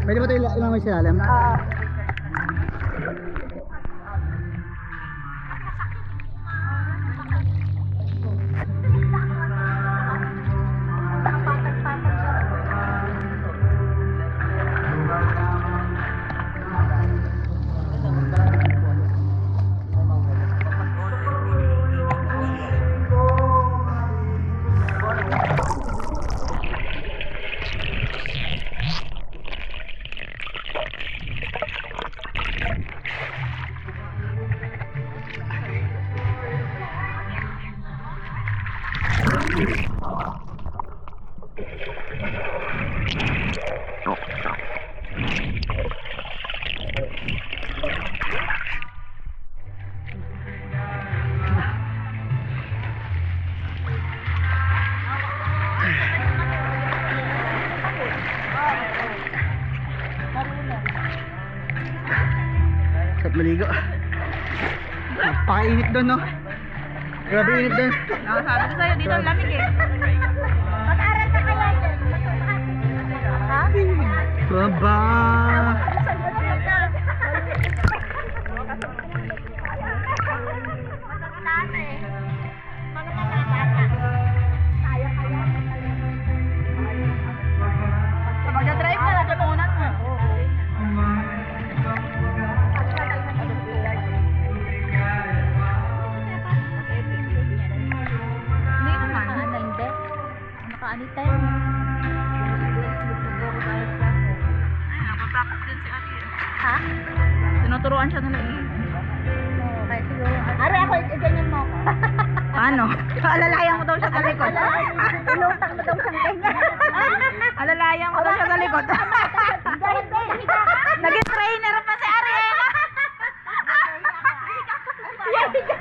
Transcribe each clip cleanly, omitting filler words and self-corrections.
Pwede ba tayo ilang may silalim? Sarap maligo. Napakainit doon, no? Grabe init doon. Sabi ko sa'yo, dito ang lamig eh. Mag-aral ka kaya dyan. Ha? Baba. Magdadrive ka, natutunan mo. Hindi naman. Hindi. Naka-anit tayo. Ay, napapractice din si Ari. Ha? Tinuturuan siya nila eh. Okay, siguro. Ari, ako, ganyan mo ako. Ano? Alalayan mo daw siya sa likod. Ilutang mo daw siyang ganyan. Alalayan mo daw siya sa likod. Naging trainer pa si Ariela.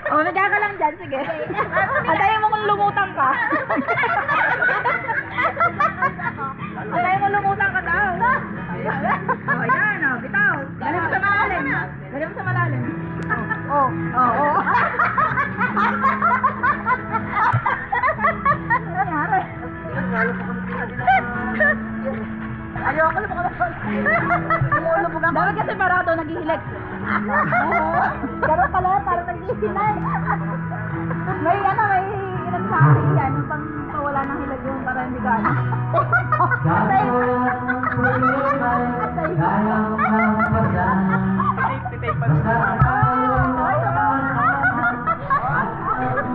Oh, nagka ka lang dyan. Sige. Antayin mo kung lumutang ka. Antayin mo lumutang ka daw. Oh, yan. Oh, bitaw. Galing mo sa malalim. Galing mo sa malalim. Oh. Oh, oh. Nangyari. Ayoko na makalapag. Lumulubog ako. Dapat kasi parado naghihilik. Ganun pala, parang nag-iisilay. May ano, may ilan sa akin yan. Yung pang wala ng hilag yung para hindi gano'n.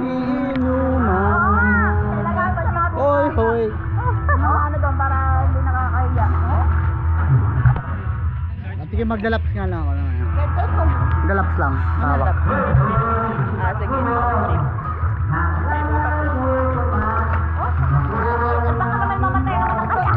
Inuman. Hoy, hoy. Ano doon para hindi nakakahiya. Sige, magdalaps nga lang ako naman. Dalaps lang. Hawak. Sige. Baka naman mamatay ako ng kaya.